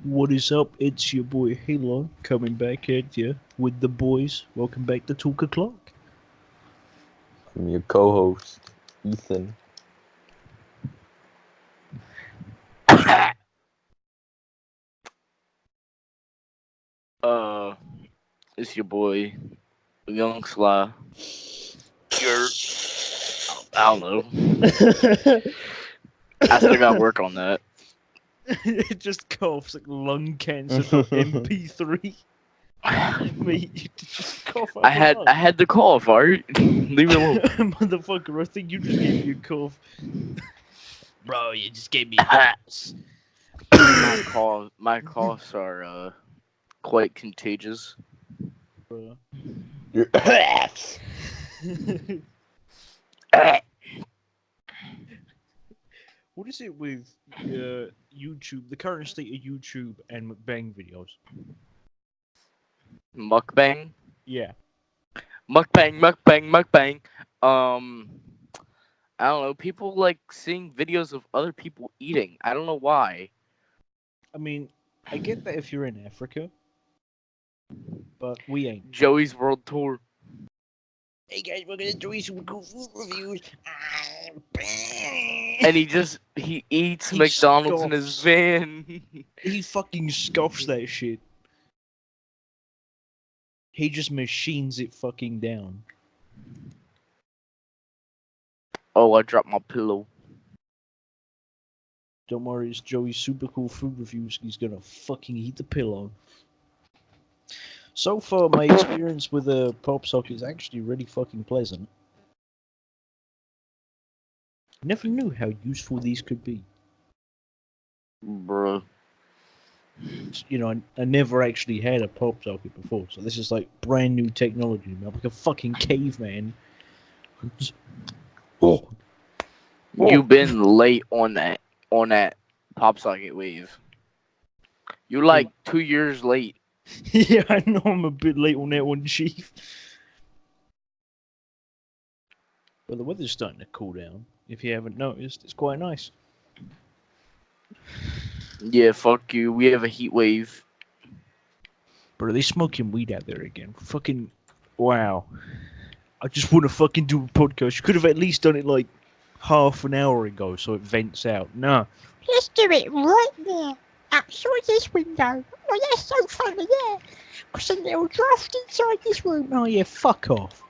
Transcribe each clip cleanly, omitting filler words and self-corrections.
What is up? It's your boy Halo coming back at you with the boys. Welcome back to Talk O'Clock. I'm your co-host, Ethan. It's your boy, Young Sly. You're, I don't know. I still gotta work on that. It just coughs like lung cancer from MP3. Mate, you just cough up I had the cough, alright? Leave me alone. Motherfucker, I think you just gave me a cough. Bro, you just gave me a cough. My coughs are quite contagious. Bro. Your What is it with YouTube, the current state of YouTube and mukbang videos? Mukbang? Yeah. Mukbang. I don't know. People like seeing videos of other people eating. I don't know why. I mean, I get that if you're in Africa, but we ain't. Joey's World Tour. Hey guys, we're gonna do some cool food reviews. And he eats He McDonald's in his scoffs. van. He fucking scoffs that shit. He just machines it fucking down. Oh, I dropped my pillow. Don't worry, it's Joey's super cool food reviews. He's gonna fucking eat the pillow. So far, my experience with a pop sock is actually really fucking pleasant. Never knew how useful these could be. Bro. You know, I never actually had a pop socket before, so this is like brand new technology. I'm like a fucking caveman. Oh. You've been late on that pop socket wave. You like 2 years late. Yeah, I know I'm a bit late on that one, Chief. Well, the weather's starting to cool down. If you haven't noticed, it's quite nice. Yeah, fuck you. We have a heat wave. But are they smoking weed out there again? Fucking wow. I just want to fucking do a podcast. You could have at least done it like half an hour ago so it vents out. Nah. Let's do it right now. Outside this window. Oh, that's so funny, yeah. There's a little draft inside this room. Oh yeah, fuck off.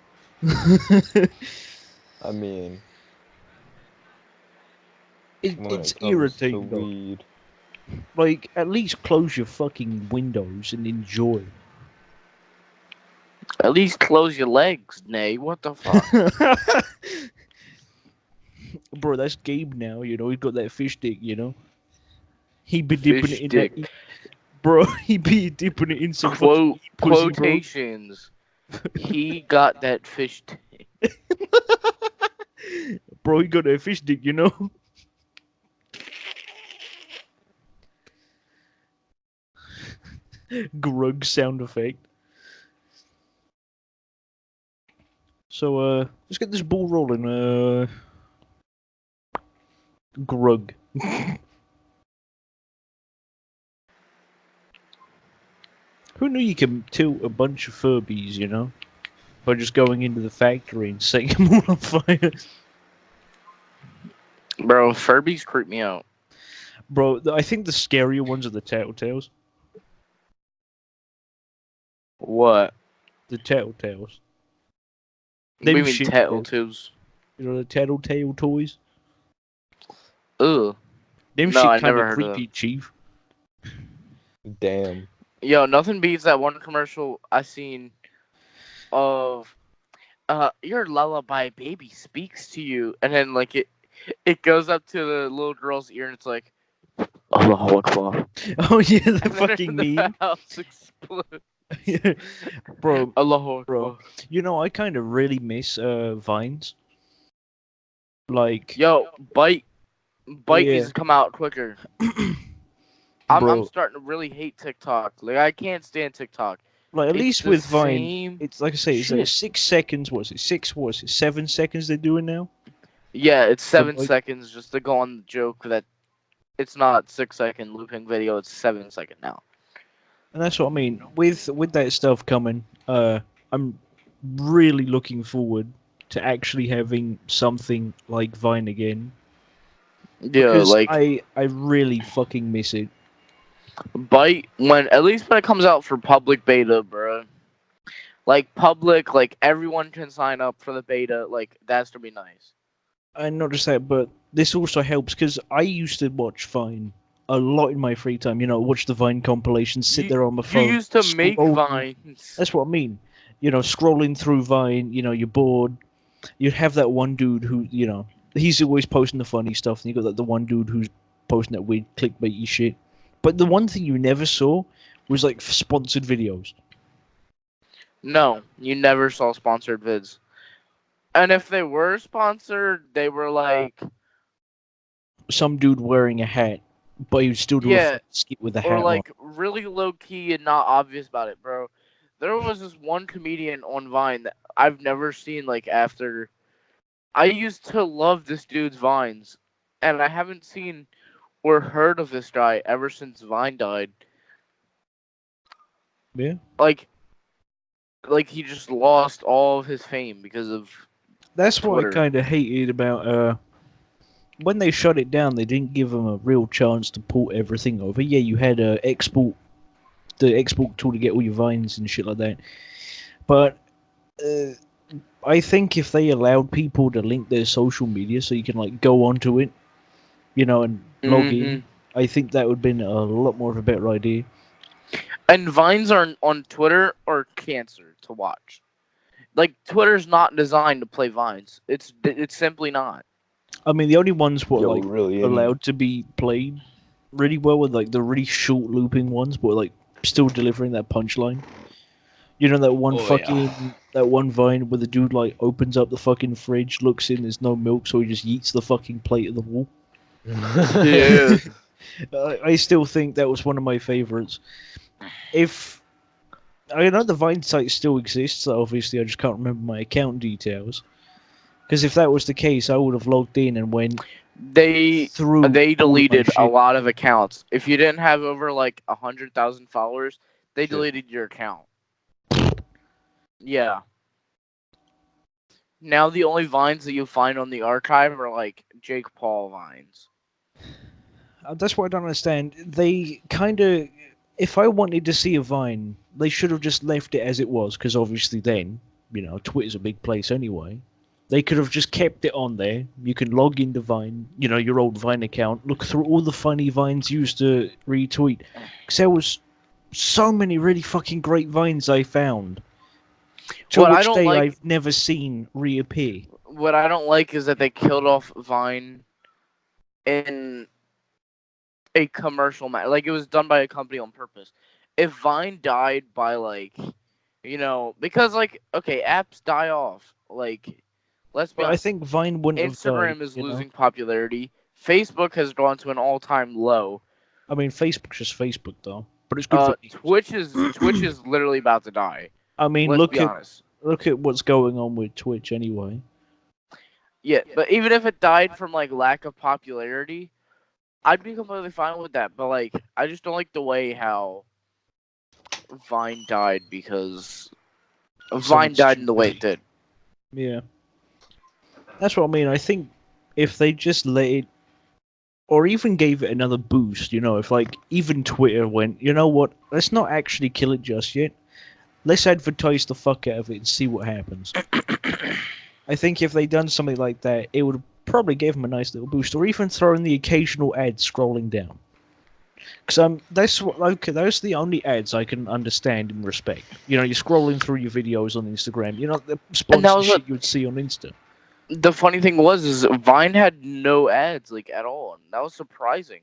I mean, when It's it comes irritating to though. weed, Like, at least close your fucking windows and enjoy. At least close your legs, Nay. What the fuck? Bro, that's Gabe now, you know, he got that fish dick, you know. He be Fish dipping it in dick. that. Bro, he be dipping it in some fucking pussy, bro. Quotations. He got that fish dick. Bro, he got that fish dick, you know. Grug sound effect. So, let's get this ball rolling. Grug. Who knew you can tilt a bunch of Furbies, you know? By just going into the factory and setting them all on fire. Bro, Furbies creep me out. Bro, I think the scarier ones are the Tattletales. What? The Tattletales. What do you Them mean shit, tattletales? You know the Tattletale toys? Ugh. Them No, shit I kinda never heard of creepy, Chief. damn. Yo, nothing beats that one commercial I seen of your lullaby baby speaks to you, and then like it goes up to the little girl's ear and it's like Allahu Akbar. Oh yeah, the And then fucking the meme. house explodes. Bro, Allahu Akbar. bro. You know, I kind of really miss Vines. Like, Yo, Bite yeah. needs to come out quicker. I'm Bro, starting to really hate TikTok. Like I can't stand TikTok. like at It's least the with Vine, same it's like I say, it's like shit. 6 seconds. What is it? 7 seconds they're doing now? Yeah, it's 7 like- seconds just to go on the joke that it's not 6-second looping video, it's 7-second now. And that's what I mean. With that stuff coming, I'm really looking forward to actually having something like Vine again. Yeah, Because like I really fucking miss it. Bite when at least when it comes out for public beta, bro. Like public, like everyone can sign up for the beta. Like that's to be nice. And not just that, but this also helps because I used to watch Vine a lot in my free time. You know, watch the Vine compilations, sit You there on my you phone. used to make scroll- vines. That's what I mean. You know, scrolling through Vine, you know, you're bored. You'd have that one dude who, you know, he's always posting the funny stuff, and you got the one dude who's posting that weird clickbaity shit. But the one thing you never saw was like sponsored videos. No, you never saw sponsored vids. And if they were sponsored, they were like, Some dude wearing a hat, but he would still do a yeah, fucking skit with a or hat on. like really low key and not obvious about it, bro. There was this one comedian on Vine that I've never seen like after. I used to love this dude's vines, and I haven't seen or heard of this guy ever since Vine died. Yeah. Like he just lost all of his fame because of That's what I Twitter. kind of hated about when they shut it down. They didn't give them a real chance to port everything over. Yeah, you had the export tool to get all your vines and shit like that. But I think if they allowed people to link their social media so you can like go onto it, you know, and log in, I think that would have been a lot more of a better idea. And vines on Twitter are cancer to watch. Like Twitter's not designed to play vines. It's simply not. I mean, the only ones what Yo, like really? allowed to be played really well were like the really short looping ones, but like still delivering that punchline. You know that one that one Vine where the dude like opens up the fucking fridge, looks in, there's no milk, so he just yeets the fucking plate at the wall. Yeah. I still think that was one of my favorites. If I know the Vine site still exists, so obviously I just can't remember my account details. Because if that was the case, I would have logged in and went They through. all of my deleted a shit. lot of accounts. If you didn't have over like 100,000 followers, they Shit. deleted your account. Yeah. Now the only vines that you find on the archive are like Jake Paul vines. That's what I don't understand. They kind of, if I wanted to see a Vine, they should have just left it as it was. Because obviously, then you know, Twitter's a big place anyway. They could have just kept it on there. You can log into Vine, you know, your old Vine account, look through all the funny Vines you used to retweet. Because there was so many really fucking great Vines I found. To What I which don't day like- I've never seen reappear. What I don't like is that they killed off Vine in a commercial like it was done by a company on purpose. If Vine died by like, you know, because like okay, apps die off. Like, let's be But I honest. think Vine wouldn't have Instagram died. is You know? losing popularity. Facebook has gone to an all-time low. I mean, Facebook's just Facebook though, but it's good for memes. Twitch is literally about to die. I mean, Let's look be at honest. what's going on with Twitch anyway. Yeah, but even if it died from like lack of popularity, I'd be completely fine with that. But like, I just don't like the way how Vine died because Vine died in the way it did. Yeah, that's what I mean. I think if they just let it, or even gave it another boost, you know, if like even Twitter went, you know what, let's not actually kill it just yet. Let's advertise the fuck out of it and see what happens. I think if they'd done something like that, it would probably give them a nice little boost, or even throw in the occasional ad scrolling down. Because those are the only ads I can understand and respect. You know, you're scrolling through your videos on Instagram. You know, the sponsored shit you would see on Insta. The funny thing is Vine had no ads like at all, and that was surprising.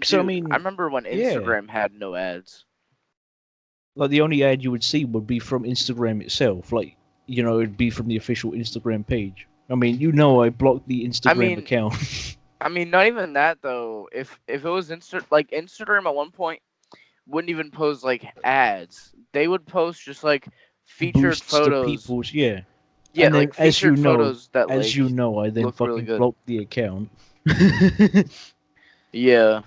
So I Dude, mean, I remember when yeah. Instagram had no ads. Like the only ad you would see would be from Instagram itself. Like, you know, it'd be from the official Instagram page. I mean, you know, I blocked the Instagram account. I mean, not even that though. If it was Instagram at one point wouldn't even post like ads. They would post just like featured Boosts photos. to people's, yeah. Yeah, and then, like featured photos that as like you know, I then look really fucking good. blocked the account. Yeah.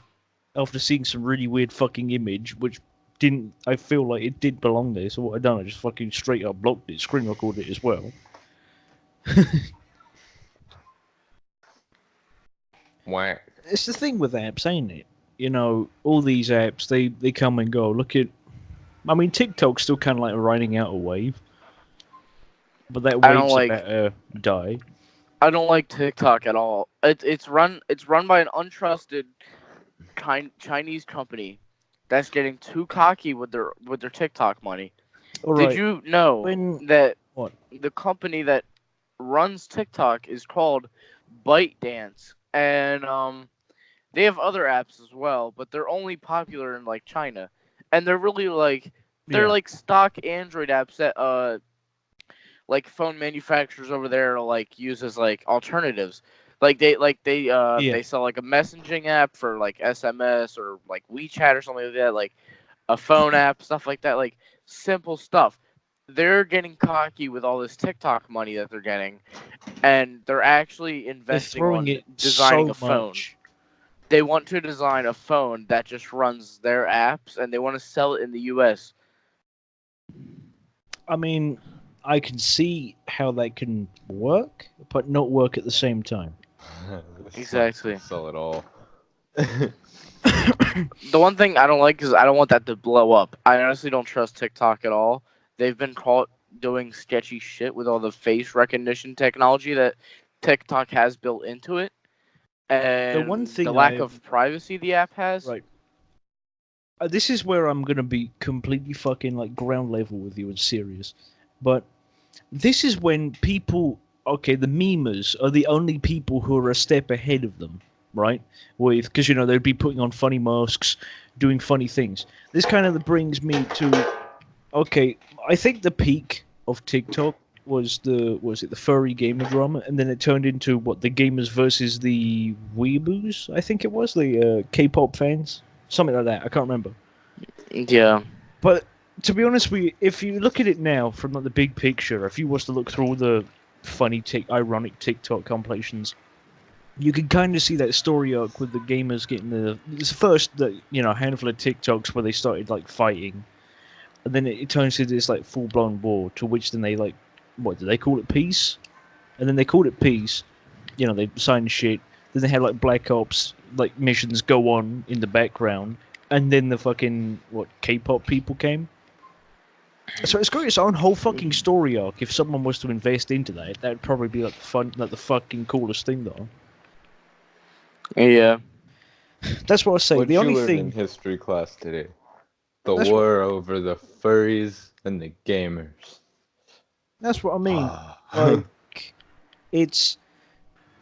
after seeing some really weird fucking image, which didn't. I feel like it did belong there. So what I done, I just fucking straight up blocked it, screen recorded it as well. Whack. It's the thing with apps, ain't it? You know, all these apps, they come and go. Look at, I mean, TikTok's still kind of like riding out a wave, but that I don't wave's like about to die. I don't like TikTok at all. It's run by an untrusted Chinese company that's getting too cocky with their TikTok money. All Did right, you know when that what? the company that runs TikTok is called ByteDance, and they have other apps as well, but they're only popular in like China, and they're really like they're Yeah, like stock Android apps that like phone manufacturers over there like use as like alternatives. yeah. They sell like a messaging app for like SMS or like WeChat or something like that, like a phone app, stuff like that, like simple stuff. They're getting cocky with all this TikTok money that they're getting, and they're actually They're investing throwing on it designing so a phone. much. They want to design a phone that just runs their apps, and they want to sell it in the U.S. I mean, I can see how that can work, but not work at the same time. Exactly. Sell it all. The one thing I don't like is I don't want that to blow up. I honestly don't trust TikTok at all. They've been caught doing sketchy shit with all the face recognition technology that TikTok has built into it, The one and the thing lack I of privacy the app has. right, this is where I'm gonna be completely fucking like ground level with you and serious, but this is when people, okay, the memers are the only people who are a step ahead of them, right? With because you know they'd be putting on funny masks, doing funny things. This kind of brings me to, okay, I think the peak of TikTok was it the furry gamer drama, and then it turned into what, the gamers versus the weeaboos. I think it was the K-pop fans, something like that. I can't remember. Yeah. But to be honest with you, if you look at it now from like the big picture, if you was to look through all the funny, ironic TikTok compilations, you can kind of see that story arc with the gamers getting it's first the handful of TikToks where they started like fighting, and then it turns into this like full blown war. To which then they like, what do they call it, peace? And then they called it peace. You know, they signed shit. Then they had like Black Ops like missions go on in the background, and then the fucking what K-pop people came. So it's got its own whole fucking story arc. If someone was to invest into that, that'd probably be like the fucking coolest thing, though. Yeah. That's what I say. The What you only learned in thing history class today? The that's what war over the furries and the gamers. that's what I mean. Like, it's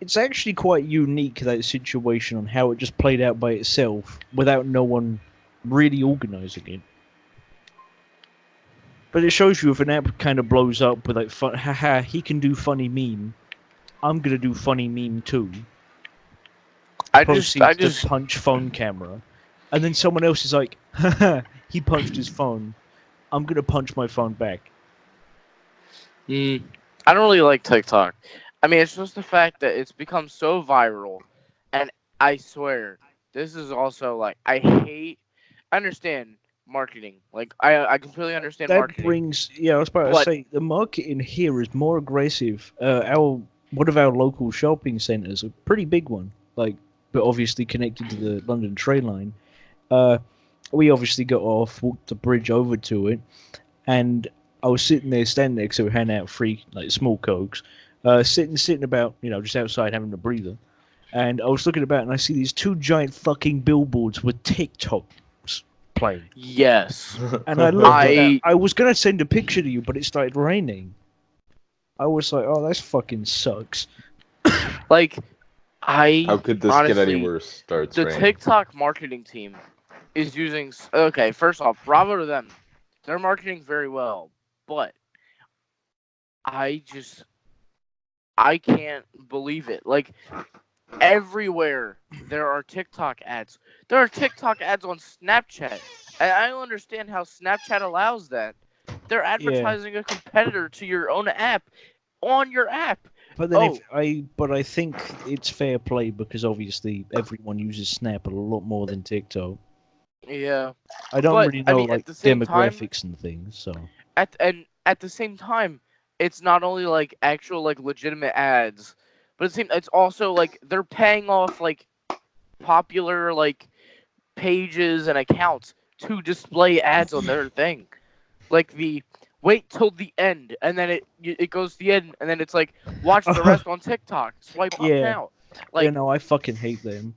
it's actually quite unique, that situation, on how it just played out by itself without no one really organizing it. But it shows you if an app kind of blows up with like fun, haha, he can do funny meme. I'm gonna do funny meme too. I Proceeds to just punch phone camera, and then someone else is like, haha, he punched his phone. I'm gonna punch my phone back. mm, I don't really like TikTok. I mean, it's just the fact that it's become so viral, and I swear, this is also like I understand marketing. Like I completely understand That marketing, brings, yeah, I was about to but say, the market in here is more aggressive. Our One of our local shopping centres, a pretty big one, like, but obviously connected to the London train line. Uh, we obviously got off, walked the bridge over to it, and I was sitting there, standing there, so we hand out free like small cokes, sitting about, just outside having a breather, and I was looking about and I see these two giant fucking billboards with TikToks playing. yes, And I looked at that. I I was gonna send a picture to you, but it started raining. I was like, "Oh, that fucking sucks." like How I could this get any honestly worse? Starts the raining. TikTok marketing team is using. Okay, first off, bravo to them. They're marketing very well, but I just I can't believe it. Like everywhere there are TikTok ads. There are TikTok ads on Snapchat. And I don't understand how Snapchat allows that. They're Yeah, advertising a competitor to your own app on your app. But then Oh. but I think it's fair play because obviously everyone uses Snap a lot more than TikTok. Yeah. I don't But really I know mean, at like the same time, demographics and things, so at the same time, it's not only like actual like legitimate ads, but it's also like they're paying off like popular like pages and accounts to display ads on their thing. Like the wait till the end, and then it goes to the end, and then it's like watch the rest on TikTok. Swipe up yeah, now. you Like know, I fucking hate them.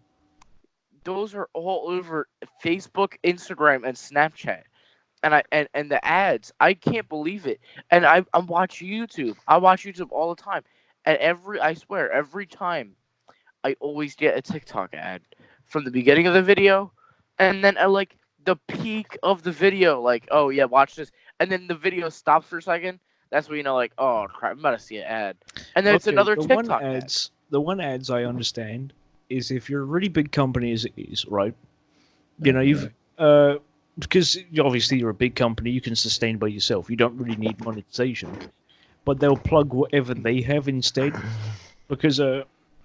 those are all over Facebook, Instagram, and Snapchat. And the ads, I can't believe it. And I'm watching YouTube. I watch YouTube all the time, and I swear, every time I always get a TikTok ad from the beginning of the video, and then at like the peak of the video, like, oh yeah, watch this, and then the video stops for a second. That's when you know, like, oh crap, I'm about to see an ad, and then it's Okay, another TikTok ad. the one ads I understand is if you're a really big company as it is, right? You know, you've because obviously you're a big company, you can sustain by yourself. You don't really need monetization, but they'll plug whatever they have instead. Because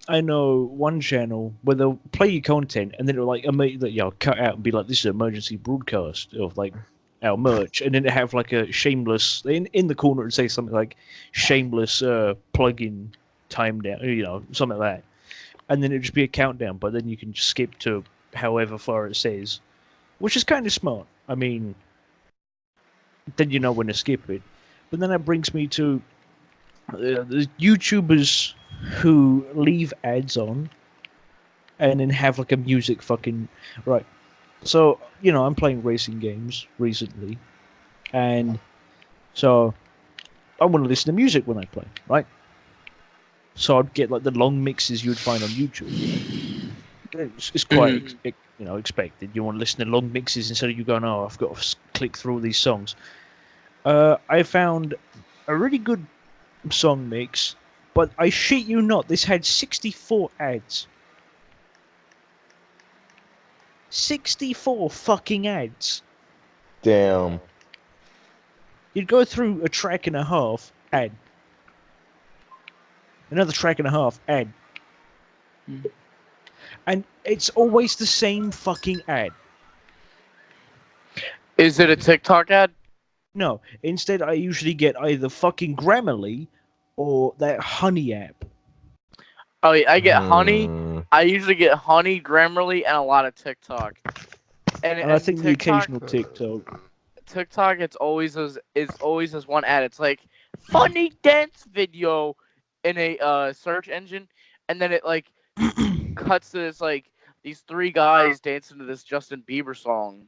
I know one channel where they'll play your content and then it'll like immediately cut out and be like, this is an emergency broadcast of like our merch, and then it have like a shameless in the corner and say something like shameless plug-in time down, you know, something like that, and then it'd just be a countdown, but then you can just skip to however far it says, which is kind of smart. I mean, then you know when to skip it. But then that brings me to the YouTubers who leave ads on and then have like a music fucking right. So you know, I'm playing racing games recently, and so I want to listen to music when I play, right? So I'd get like the long mixes you'd find on YouTube. It's quite expected. You want to listen to long mixes instead of you going, oh, I've got to click through all these songs. I found a really good song mix, but I shit you not, this had 64 ads. 64 fucking ads. Damn. You'd go through a track and a half, ad. Another track and a half, ad. And it's always the same fucking ad. Is it a TikTok ad? No, instead I usually get either fucking Grammarly or that Honey app. Oh, yeah, I get Honey. Hmm. I usually get Honey, Grammarly, and a lot of TikTok. And I think TikTok, the occasional TikTok. TikTok, it's always this one ad. It's like funny dance video in a search engine, and then it like cuts to this like these three guys dancing to this Justin Bieber song,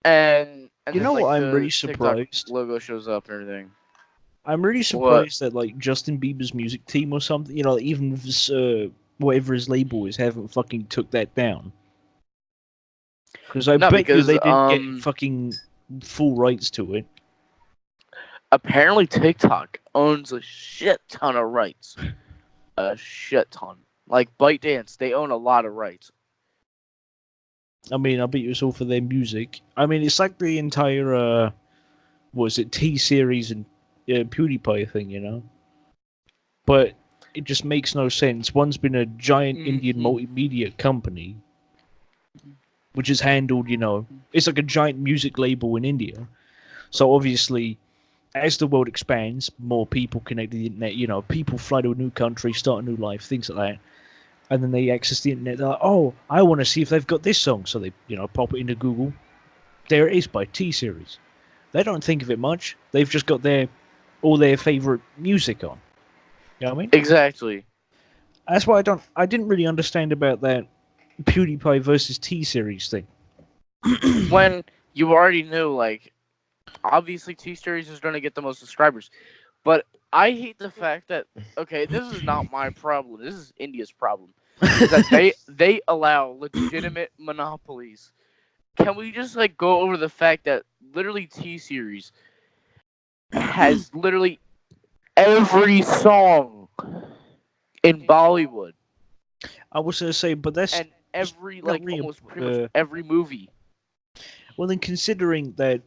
and You then know like what I'm really the TikTok surprised? logo shows up and everything. I'm really What? surprised that like Justin Bieber's music team or something, you know, even if it's, whatever his label is, haven't fucking took that down. Because I No, bet you because they didn't get fucking full rights to it. apparently TikTok owns a shit ton of rights. A shit ton. Like ByteDance, they own a lot of rights. I mean, I bet you it's all for their music. I mean, it's like the entire, what is it, T-Series and PewDiePie thing, you know? But it just makes no sense. One's been a giant Indian multimedia company, which has handled, you know, it's like a giant music label in India. So obviously, as the world expands, more people connect to the internet. You know, people fly to a new country, start a new life, things like that. And then they access the internet. They're like, oh, I want to see if they've got this song. So they, you know, pop it into Google. There it is by T-Series. They don't think of it much. They've just got all their favorite music on. You know what I mean? Exactly. That's why I didn't really understand about that PewDiePie versus T-Series thing. When you already knew, like, obviously T-Series is going to get the most subscribers. But I hate the fact that, okay, this is not my problem. This is India's problem. Is that they allow legitimate monopolies. Can we just, like, go over the fact that literally T-Series has literally every song in Bollywood. I was going to say, but that's... And every, not like, really almost pretty much every movie. Well, then considering that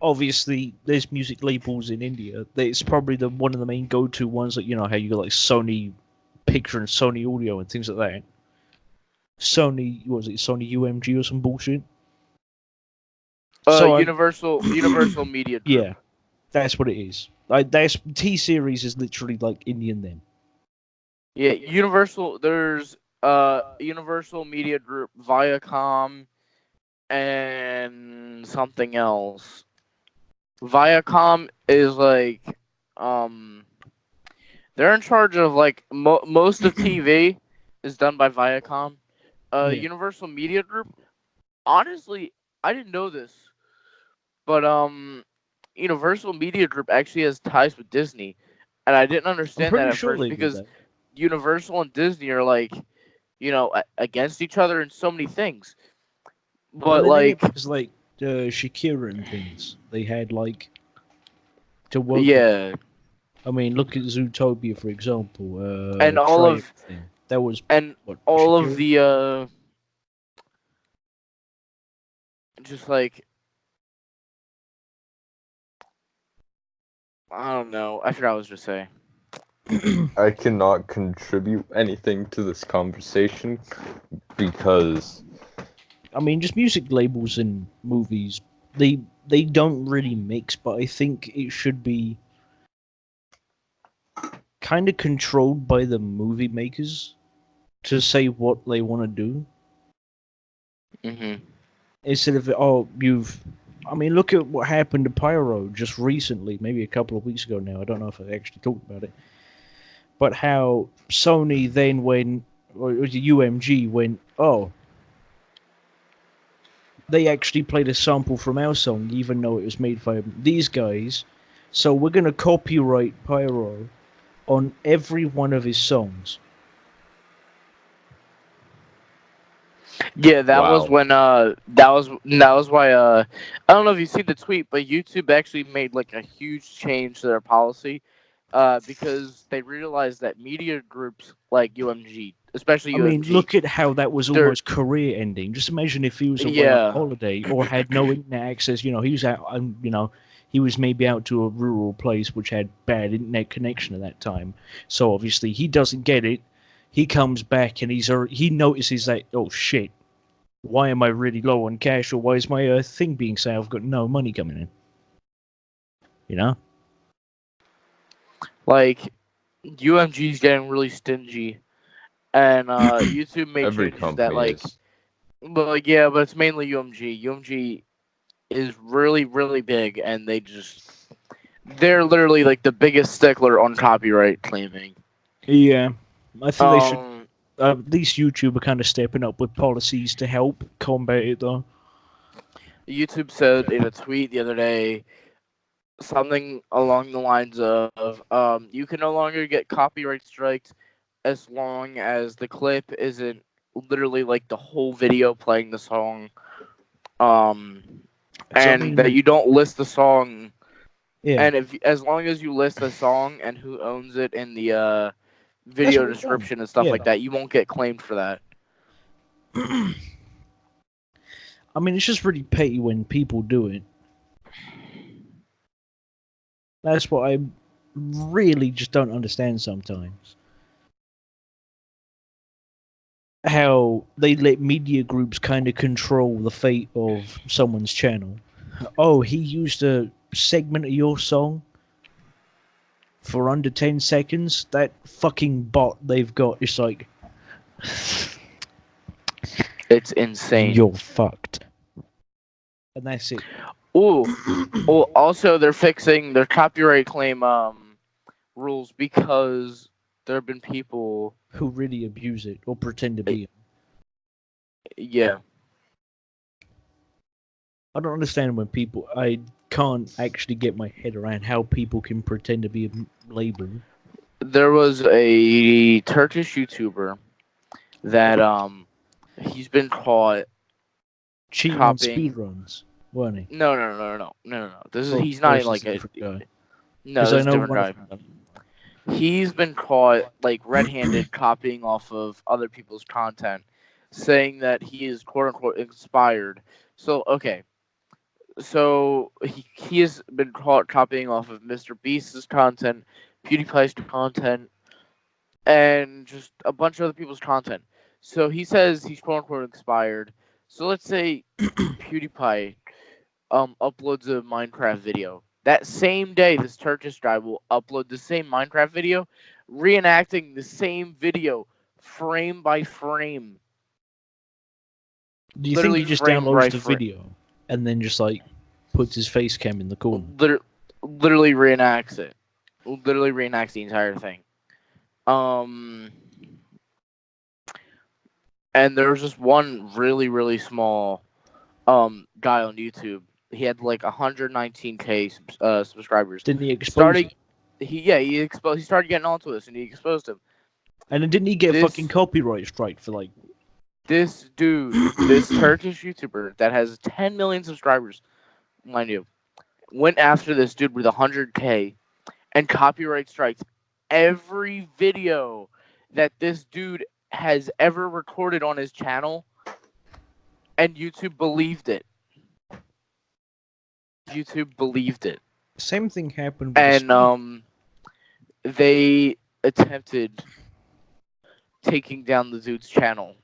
obviously there's music labels in India. It's probably the one of the main go-to ones that how you got like Sony Picture and Sony Audio and things like that. Sony, what was it? Sony UMG or some bullshit. Universal Media Group. Yeah, that's what it is. Like that's T Series is literally like Indian then. Yeah, Universal. There's Universal Media Group, Viacom, and something else. Viacom is like they're in charge of like most of TV is done by Viacom. Yeah. Universal Media Group. Honestly, I didn't know this, but Universal Media Group actually has ties with Disney, and I didn't I'm understand that pretty at sure first they do because that. Universal and Disney are like, against each other in so many things. Well, But then like, it was like Shakira and things. They had like to work. yeah, I mean, look at Zootopia for example. and all Try of Everything. That was and what all of Shakira. the just like I don't know. I forgot what I was just saying. I cannot contribute anything to this conversation because I mean, just music labels and movies. They don't really mix, but I think it should be kind of controlled by the movie makers to say what they want to do Mhm. instead of I mean, look at what happened to Pyro just recently, maybe a couple of weeks ago now. I don't know if I actually talked about it, but how Sony then went, or it was UMG went, oh, they actually played a sample from our song, even though it was made by these guys. So we're gonna copyright Pyro on every one of his songs. Yeah, that was wow. when that was why I don't know if you've seen the tweet, but YouTube actually made like a huge change to their policy, because they realized that media groups like UMG, especially I mean, UMG, look at how that was they're almost career ending. Just imagine if he was away on yeah, holiday or had no internet access. He was out, he was maybe out to a rural place which had bad internet connection at that time. So obviously he doesn't get it. He comes back and he notices that, oh shit, why am I really low on cash, or why is my thing being say I've got no money coming in? You know? like UMG's getting really stingy, and YouTube made Every changes that company like, is. but like yeah, but it's mainly UMG. UMG is really really big, and they're literally like the biggest stickler on copyright claiming. Yeah, I think they should. Um, At least YouTube are kind of stepping up with policies to help combat it, though. YouTube said in a tweet the other day something along the lines of, you can no longer get copyright strikes as long as the clip isn't literally like the whole video playing the song, um, So I and that mean, you don't list the song, yeah, and if as long as you list the song and who owns it in the that's video what they've done. description and stuff Yeah, like that, you won't get claimed for that. I mean, it's just really petty when people do it. That's what I really just don't understand sometimes. How they let media groups kind of control the fate of someone's channel. Oh, he used a segment of your song for under 10 seconds. That fucking bot they've got is like, It's insane. you're fucked. And that's it. Ooh, well, also they're fixing their copyright claim rules because there have been people. Who really abuse it or pretend to uh, be. Yeah, I don't understand when people. I can't actually get my head around how people can pretend to be a label. there was a Turkish YouTuber that he's been caught Cheating on copying. speedruns, weren't he? No. This is Or, he's or not is even this like a a different guy? no. Because This I is a know different one of guy. He's been caught like red-handed copying off of other people's content, saying that he is quote unquote inspired. So okay, So he has been caught copying off of Mr. Beast's content, PewDiePie's content, and just a bunch of other people's content. So he says he's quote unquote inspired. So let's say PewDiePie uploads a Minecraft video. That same day, this Turkish guy will upload the same Minecraft video, reenacting the same video frame by frame. Do you think Literally he just frame downloads by the frame. video and then just like puts his face cam in the corner? Literally reenacts it. Literally reenacts the entire thing. And there was just one really, really small guy on YouTube. He had like 119K subscribers. Didn't he expose him? He started getting onto this and he exposed him. And then didn't he get This- fucking copyright strike for like? This dude, this Turkish YouTuber that has 10 million subscribers, mind you, went after this dude with 100K and copyright strikes every video that this dude has ever recorded on his channel, and YouTube believed it. YouTube believed it. Same thing happened with And they attempted taking down the dude's channel.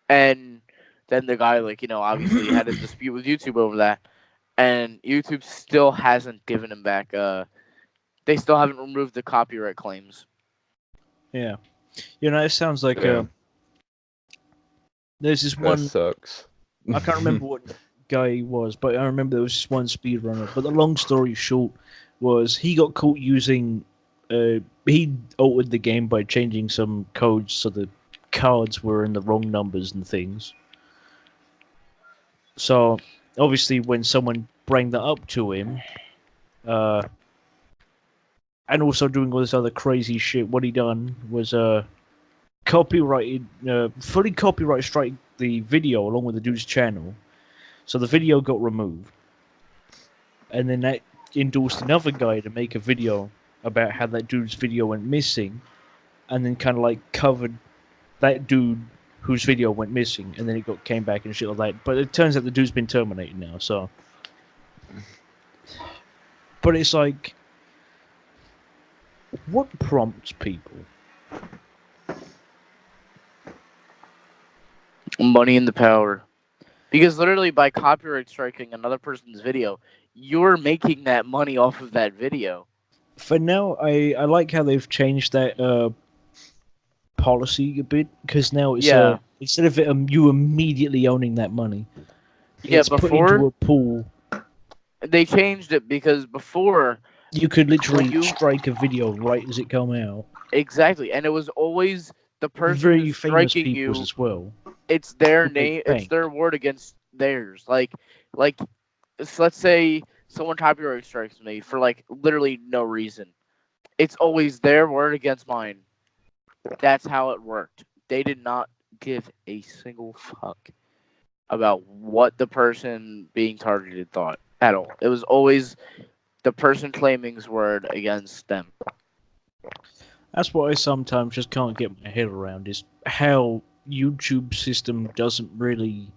And then the guy, like, obviously had a dispute with YouTube over that. And YouTube still hasn't given him back. They still haven't removed the copyright claims. Yeah. It sounds like Yeah. there's this That one. sucks. I can't remember what guy he was, but I remember there was this one speedrunner. But the long story short was he got caught using. He altered the game by changing some codes so the cards were in the wrong numbers and things. So obviously, when someone bring that up to him, and also doing all this other crazy shit, what he done was copyrighted, fully copyright strike the video along with the dude's channel. So the video got removed, and then that endorsed another guy to make a video about how that dude's video went missing, and then kind of like covered that dude whose video went missing, and then it came back and shit like that. But it turns out the dude's been terminated now. So, but it's like, what prompts people? Money and the power. Because literally by copyright striking another person's video, you're making that money off of that video. For now, I like how they've changed that policy a bit, because now it's instead of you immediately owning that money, it's put into a pool. They changed it because before you could literally strike a video right as it come out. Exactly, and it was always the person Very who's famous striking people you. as well. It's their name. It's their word against theirs. Like, let's say someone copyright strikes me for like literally no reason. It's always their word against mine. That's how it worked. They did not give a single fuck about what the person being targeted thought at all. It was always the person claiming's word against them. That's what I sometimes just can't get my head around, is how YouTube system doesn't really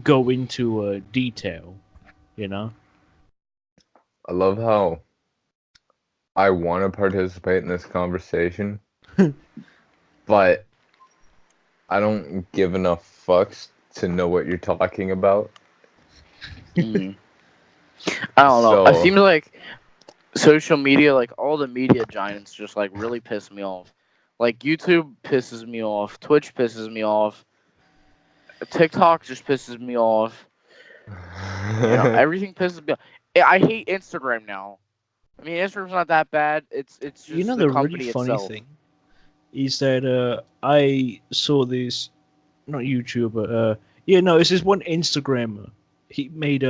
go into detail, I love how I want to participate in this conversation, but I don't give enough fucks to know what you're talking about. I don't know. It seems like social media, like all the media giants, just like really piss me off. Like YouTube pisses me off, Twitch pisses me off, TikTok just pisses me off. Everything pisses me off. I hate Instagram now. I mean, Instagram's not that bad. It's just the company really funny itself. thing is that I saw this, not YouTube, but it's this one Instagrammer. He made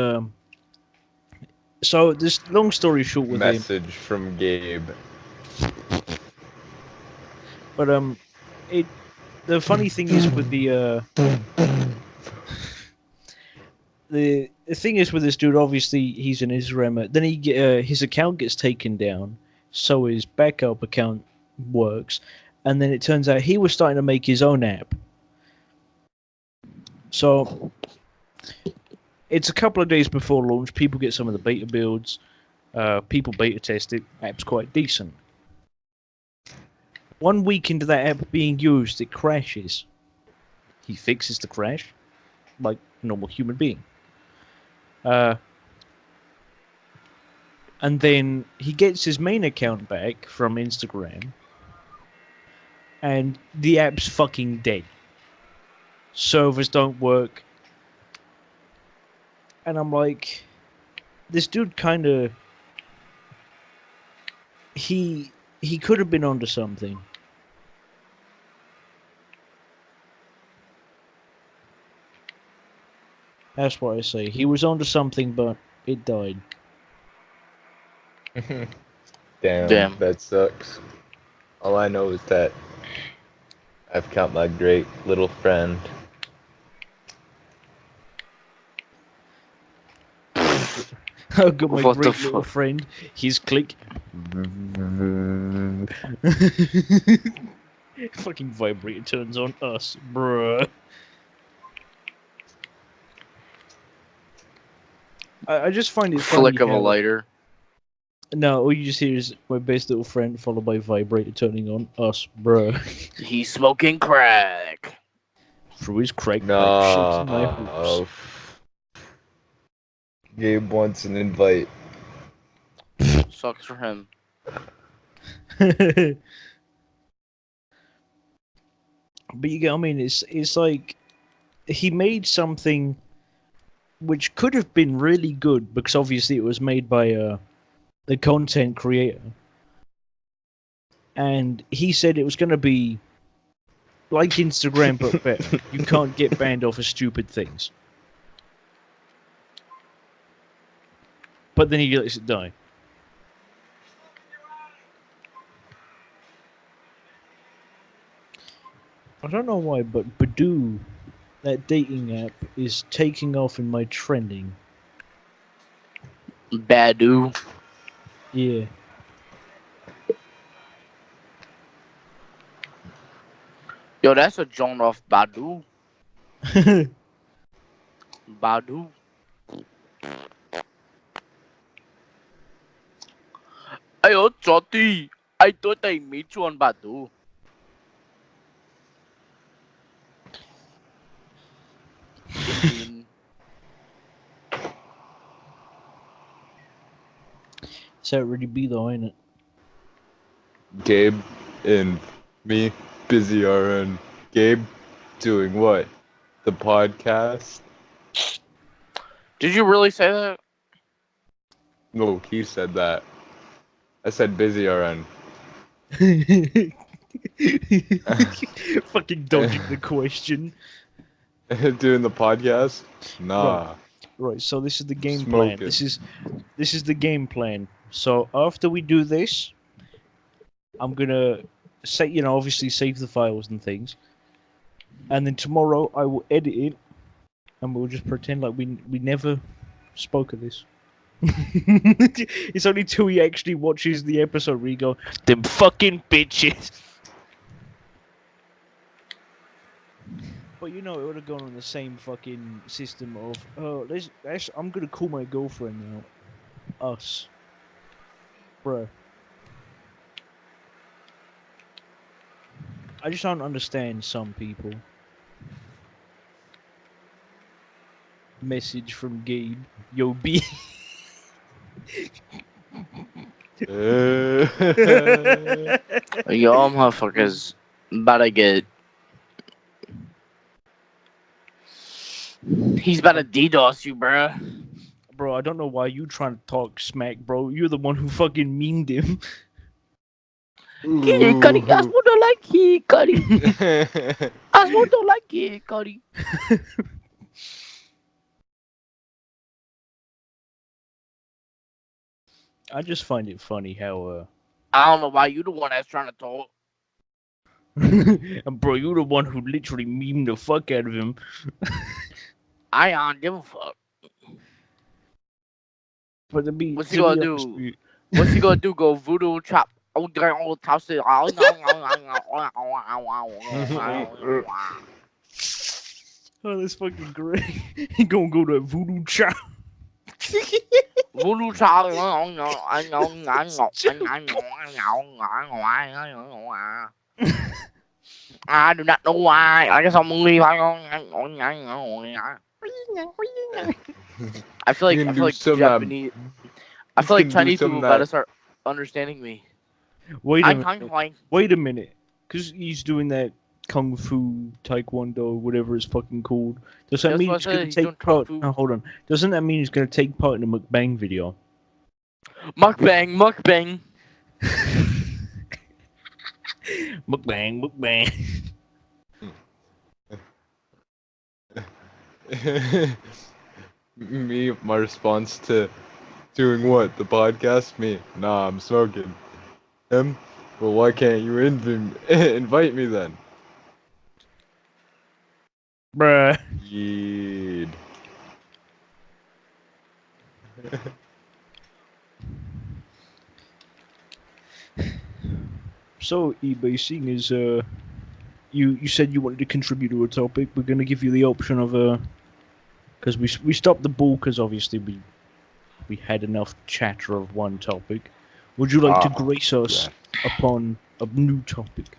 so this long story short with message from Gabe. But the funny thing is with the thing is with this dude, obviously he's an Instagrammer. Then his account gets taken down, so his backup account works, and then it turns out he was starting to make his own app. So it's a couple of days before launch. People get some of the beta builds. People beta test it. App's quite decent. 1 week into that app being used, it crashes. He fixes the crash, like a normal human being. And then he gets his main account back from Instagram, and the app's fucking dead. Servers don't work. And I'm like, this dude kind of... He could have been onto something. That's what I say. He was onto something, but it died. Damn, that sucks. All I know is that I've got my great little friend. I've got my What the great little fuck? friend. His click. Fucking vibrator turns on us, bruh. I just find it funny Flick of a how... lighter. No, all you just hear is my best little friend followed by vibrator turning on us, bruh. He's smoking crack. Through his crack pipe, shaking my hoops. No. Gabe wants an invite. Sucks for him. But you get, I mean, it's like he made something which could have been really good because obviously it was made by the content creator, and he said it was going to be like Instagram but better. You can't get banned off of stupid things. But then he lets it die. I don't know why, but Badoo, that dating app, is taking off in my trending. Badu. Yeah. Yo, that's a joint off Badu. Badu. Ayo, Joti. I thought I meet you on Badu. So it really be though, ain't it? Gabe and me, busy RN. Gabe doing what? The podcast? Did you really say that? No, he said that. I said busy RN. Fucking dodging the question. Doing the podcast? Nah. Right, so this is the game plan. Smoking. This is the game plan. So after we do this, I'm gonna say, obviously save the files and things, and then tomorrow I will edit it, and we'll just pretend like we never spoke of this. It's only till he actually watches the episode where you go, them fucking bitches. But it would have gone on the same fucking system of, I'm gonna call my girlfriend now. Us. Bruh. I just don't understand some people. Message from Gabe. Yo, B. Yo, motherfuckers about to get. He's about to DDoS you, bruh. Bro, I don't know why you trying to talk smack, bro. You're the one who fucking memed him. Cuddy, Asmo don't like it, Cuddy. Asmo don't like it, Cuddy. I just find it funny how, I don't know why you the one that's trying to talk. and bro, you're the one who literally memed the fuck out of him. I don't give a fuck. But to be, What's he gonna do? What's he gonna do? Go voodoo chop? Oh, that's fucking great. He gonna go to voodoo child. Voodoo child. I do not know why. I guess I'm gonna leave. I feel You can do like some, Japanese. I you feel like can do Chinese some people of better that. start understanding me. Wait a I'm minute. fine. Wait a minute. Because he's doing that kung fu, taekwondo, whatever it's fucking called. Does that That's mean what I he's gonna said, he's doing take kung part? fu. No, hold on. Doesn't that mean he's gonna take part in a mukbang video? Mukbang, mukbang. Mukbang, mukbang. Me, my response to doing what? The podcast? Me? Nah, I'm smoking. Him? Well, why can't you invite me then? Bruh. Yeed. So, eBay, seeing as you said you wanted to contribute to a topic, we're gonna give you the option of because we stopped the ball because obviously we had enough chatter of one topic. Would you like to grace us upon a new topic?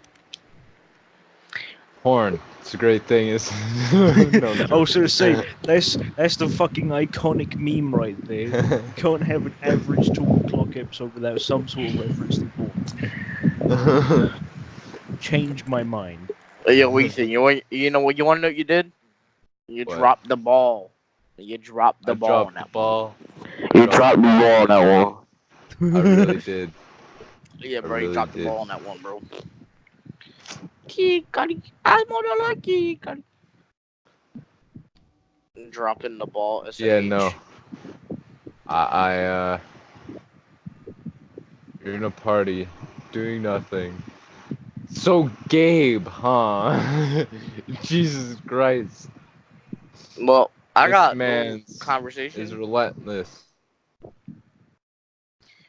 Porn. It's a great thing. It's no, Oh, so to say that's the fucking iconic meme right there. You can't have an average 2 o'clock episode without some sort of reference to porn. Change my mind. Yo, Ethan, you know what you want to know what you did? You What? dropped the ball. You dropped the I ball on dropped the that ball. one. You dropped the ball on that one. I really did. Yeah, bro, I you really dropped the did. ball on that one, bro. Kikari, I'm on a lucky. Dropping the ball. Yeah, no. You're in a party, doing nothing. So Gabe, huh? Jesus Christ. Well, I This got man no conversation. is relentless.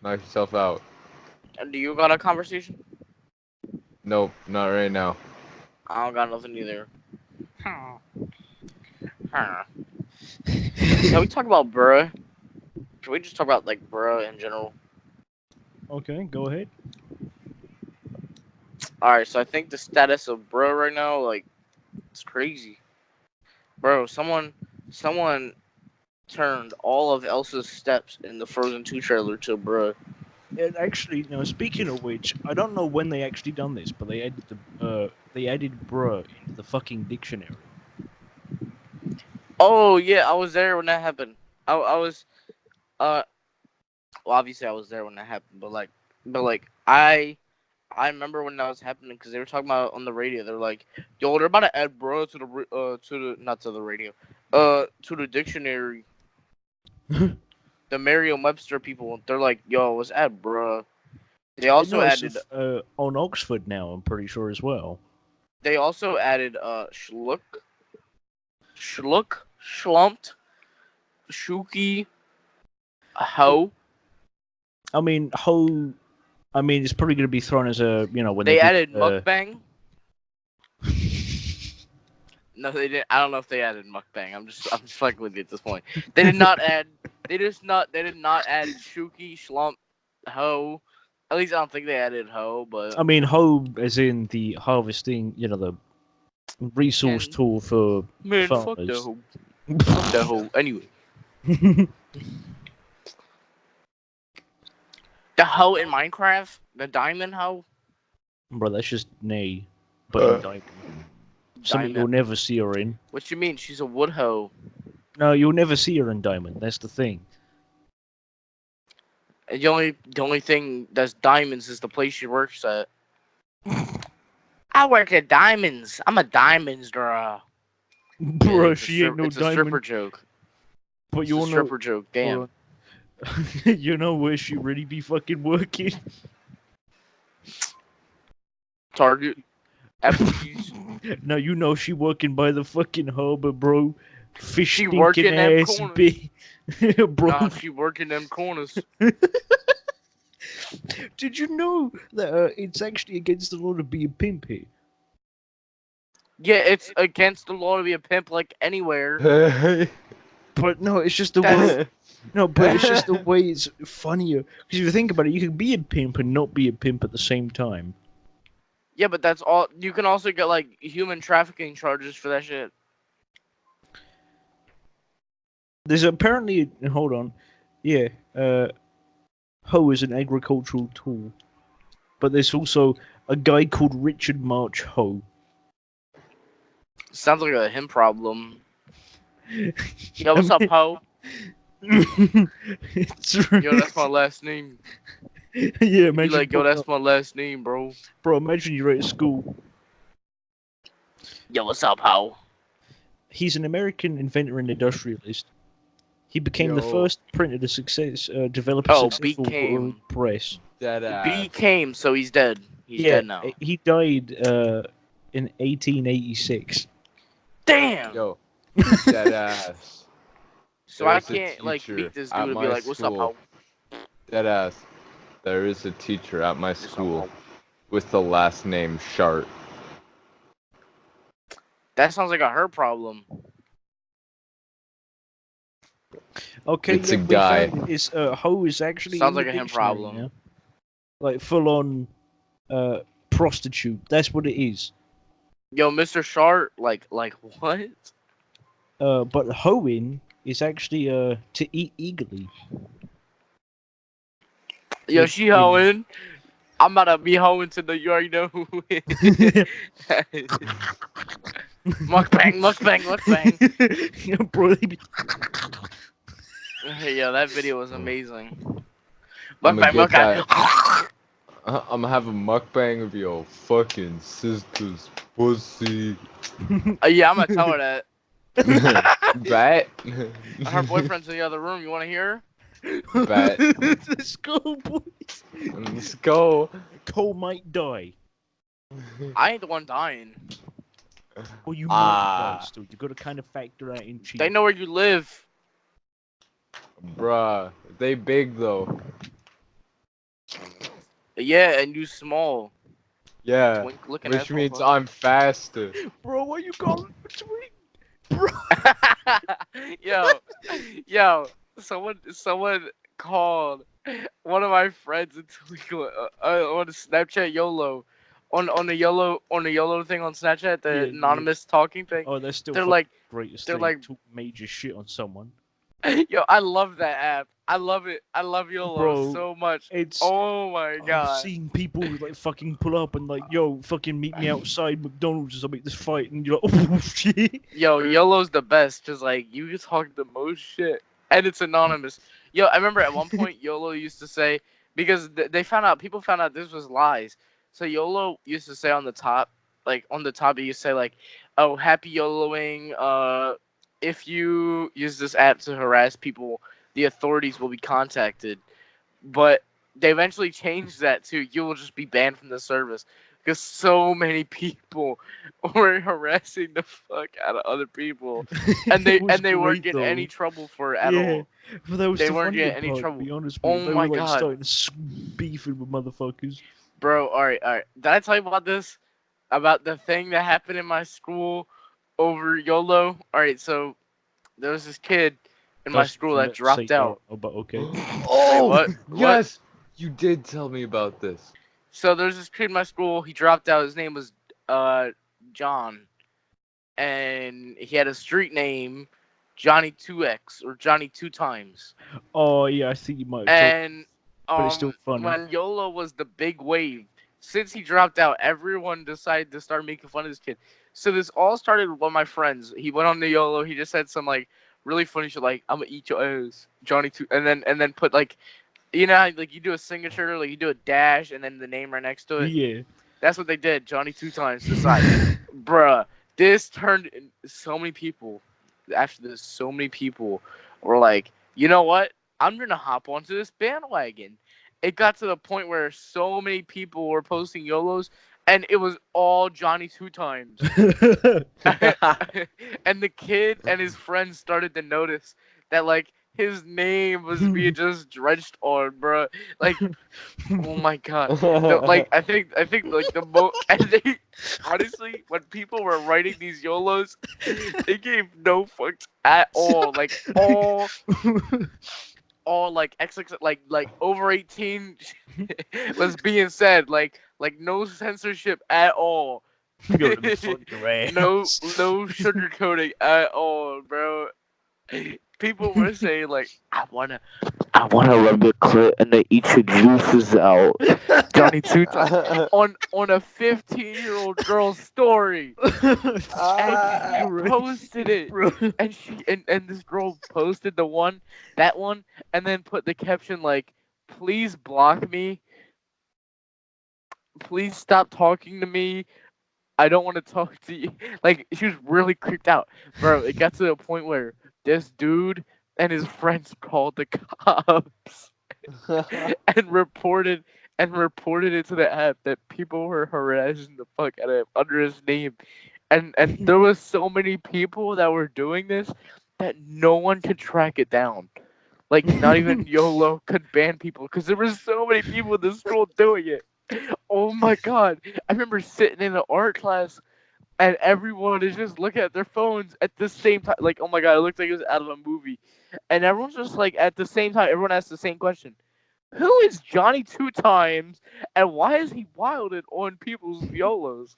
Knock yourself out. Do you got a conversation? Nope, not right now. I don't got nothing either. Can we talk about bruh? Can we just talk about like bruh in general? Okay, go ahead. Alright, so I think the status of bruh right now, like, it's crazy. Bro, someone turned all of Elsa's steps in the Frozen 2 trailer to bruh. And actually, no. Speaking of which, I don't know when they actually done this, but they added bruh into the fucking dictionary. Oh yeah, I was there when that happened. I was well obviously I was there when that happened, but I remember when that was happening because they were talking about it on the radio. They're like, "Yo, they're about to add bruh to the not to the radio, to the dictionary." The Merriam-Webster people, they're like, "Yo, let's add bruh." They also added on Oxford now. I'm pretty sure as well. schluck, schlumped, shuki, hoe. I mean, it's probably going to be thrown as a when They do, added mukbang. No, they didn't. I don't know if they added mukbang. I'm just fucking with you at this point. They did not add. They did not add shuki, schlump, hoe. At least I don't think they added hoe, but I mean, hoe as in the harvesting, the resource tool for man, farmers. fuck the hoe. Fuck the hoe. Anyway, the hoe in Minecraft, the diamond hoe. Bro, that's just nay, but in diamond. Something Diamond. you'll never see her in. What you mean? She's a wood hoe. No, you'll never see her in diamond. That's the thing. And the only thing that's diamonds is the place she works at. I work at diamonds. I'm a diamonds girl. Bro, Yeah, she ain't no it's a stripper diamond. joke. But It's you a know, stripper joke. Damn. you know where she really be fucking working? Target. Applebee's. No, you know she working by the fucking harbor, bro. Fish She stinking working them ass, corners. big. Bro. Nah, she working them corners. Did you know that it's actually against the law to be a pimp here? Yeah, it's against the law to be a pimp like anywhere. But no, it's just the way. No, but it's just the way it's funnier. Because if you think about it, you can be a pimp and not be a pimp at the same time. Yeah, but that's all. You can also get like human trafficking charges for that shit. There's apparently. Hold on. Yeah. Hoe is an agricultural tool. But there's also a guy called Richard March Hoe. Sounds like a him problem. Yo, what's up, ho? It's Yo, that's my last name. Yeah, Be imagine. like, yo, that's my last name, bro. Bro, imagine you're at school. Yo, what's up, ho? He's an American inventor and industrialist. He became the Yo. first printer to develop a Oh, successful became. press. Became, so he's dead. He's Yeah, dead now. he died in 1886. Damn! Yo, dead ass. So I There's a can't, like, teacher meet this at dude and be my like, what's up, school. ho? Dead ass. There is a teacher at my What's up, school ho? with the last name Shart. That sounds like a her problem. Okay, It's a we guy. found it. It's Ho is actually Sounds in like the a him dictionary problem. now. Like full on prostitute. That's what it is. Yo, Mr. Shart, like what? But hoeing is actually to eat eagerly. Yo, Which she is- hoeing. I'm about to be hoeing to the, you already know who it is. Mukbang, mukbang, mukbang. Yeah, bro, they be- Yo, that video was amazing. I'ma Mukbang, get mukbang. I'm gonna have a mukbang of your fucking sister's pussy. Yeah, I'm gonna tell her that. Bet. Her boyfriend's in the other room. You want to hear? Bet. Let's go, boys. Let's go. Cole might die. I ain't the one dying. Or you Ah. might die still. You gotta kind of factor that in cheap. They know where you live. Bruh, they big though. Yeah, and you small. Yeah. Twink looking Which at means I'm faster. Bro, why you calling between? Bro. yo, someone called one of my friends on Snapchat YOLO, on the YOLO thing on Snapchat, the Yeah, yeah. anonymous talking thing. Oh, that's still They're fucking like, greatest they're thing. like- Talk major shit on someone. yo, I love that app. I love it. I love YOLO Bro, so much. It's Oh my I've god. seen people like fucking pull up and like, yo, fucking meet me outside McDonald's or something. This fight, and you're like, oh shit. Yo, YOLO's the best. Just like you just talk the most shit, and it's anonymous. Yo, I remember at one point YOLO used to say, because people found out this was lies. So YOLO used to say on the top, you say like, oh, happy YOLOing. If you use this app to harass people, the authorities will be contacted. But they eventually changed that to you will just be banned from the service because so many people were harassing the fuck out of other people, and they It was weren't great, getting though. any trouble for it at Yeah, all. but that was They the weren't funnier getting any part, trouble. to be honest Oh with you. They my were like God. starting beefing with motherfuckers. Bro, all right. Did I tell you about this? About the thing that happened in my school over YOLO? All right, so there was this kid in my Dustin, school you that meant to dropped say, out. Oh, but okay. Oh, what? yes! You did tell me about this. So there's this kid in my school. He dropped out. His name was John, and he had a street name, Johnny 2X or Johnny 2 Times. Oh yeah, I think you might have told. And But it's still funny. when YOLO was the big wave, since he dropped out, everyone decided to start making fun of this kid. So this all started with one of my friends. He went on the YOLO. He just said some like really funny shit like "I'm gonna eat your ass, Johnny 2," and then put like, you know how, like you do a signature, like you do a dash and then the name right next to it. Yeah. That's what they did. Johnny 2 Times to the side. Bruh, this turned so many people. After this, so many people were like, you know what? I'm gonna hop onto this bandwagon. It got to the point where so many people were posting YOLOs, and it was all Johnny two times. And the kid and his friends started to notice that like his name was being just drenched on, bro. Like, oh my god. Like I think like the and they honestly when people were writing these YOLOs, they gave no fucks at all. Like all like XX like over 18 was being said. Like no censorship at all. Go to the fucking ass. No sugarcoating at all, bro. People were saying like, I wanna rub your clit and then eat your juices out. Johnny two times on a 15-year-old girl's story, and she posted it, Bro. and and this girl posted that one, and then put the caption like, please block me, please stop talking to me. I don't want to talk to you. Like, she was really creeped out. Bro, it got to the point where this dude and his friends called the cops and reported it to the app that people were harassing the fuck out of him under his name. And there was so many people that were doing this that no one could track it down. Like, not even YOLO could ban people because there were so many people in the school doing it. Oh my god. I remember sitting in an art class and everyone is just looking at their phones at the same time. Like, oh my god, it looked like it was out of a movie. And everyone's just like, at the same time, everyone asks the same question. Who is Johnny two times and why is he wilded on people's YOLOs?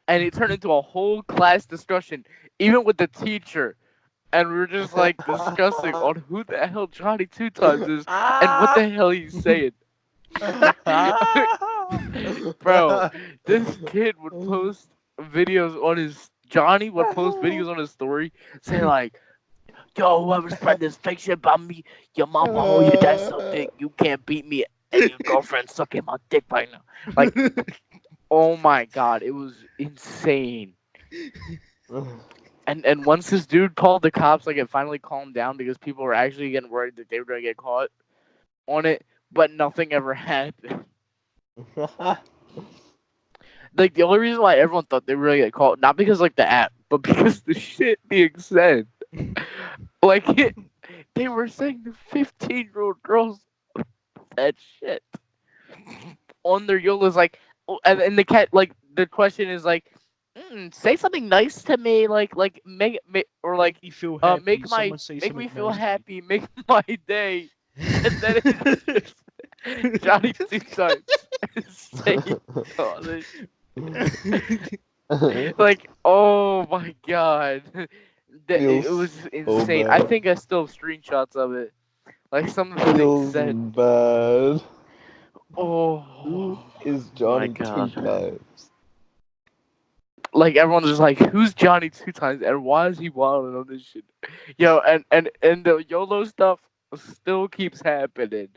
And it turned into a whole class discussion, even with the teacher. And we were just like discussing on who the hell Johnny two times is and what the hell he's saying. Bro, this kid would post videos on his Johnny would post videos on his story saying like, yo, whoever's spread this fake shit about me, your mama hold your dad so thick, you can't beat me and your girlfriend sucking my dick right now. Like, oh my god, it was insane. And once this dude called the cops, like it finally calmed down because people were actually getting worried that they were gonna get caught on it, but nothing ever happened. Like the only reason why everyone thought they were gonna get caught, not because like the app, but because the shit being said. Like they were saying the 15-year-old girls that shit on their YOLOs, like, and the cat, like the question is like, say something nice to me, like make or like You feel happy. make Someone say me something feel nice to happy, make my day, and then it's just Johnny two times saying all this. Like, oh my god, it was Feels insane. I bad. think I still have screenshots of it, like some of the things Feels said. bad. Oh Who is my Johnny two god. times? Like everyone's just like, who's Johnny two times and why is he wilding on this shit? Yo, and the YOLO stuff still keeps happening,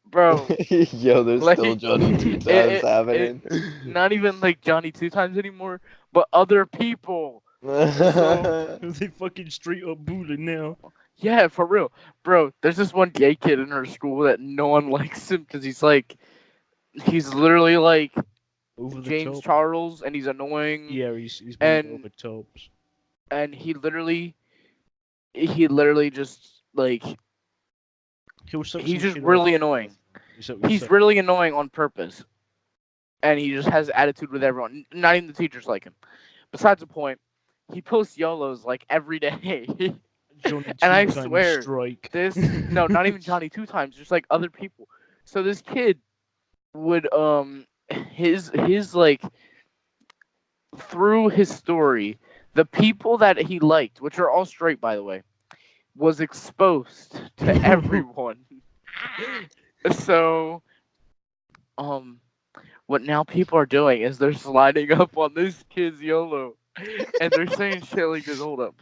bro. Yo, there's Like still Johnny two it, times happening. not even like Johnny two times anymore, but other people. So They fucking straight up bullying now. yeah, for real, bro. There's this one gay kid in her school that no one likes him because he's literally like Over the James top. Charles, and he's annoying, Yeah, he's made and over tops. he literally just like He'll suck he's some just shit really up. annoying. He's He's really annoying on purpose, and he just has attitude with everyone. Not even the teachers like him. Besides the point, he posts YOLOs like every day, Johnny and I two-time swear strike. no, not even Johnny two times, just like other people. So this kid would his like through his story, the people that he liked, which are all straight by the way, was exposed to everyone. So what now people are doing is they're sliding up on this kid's YOLO and they're saying shit like this. Hold up.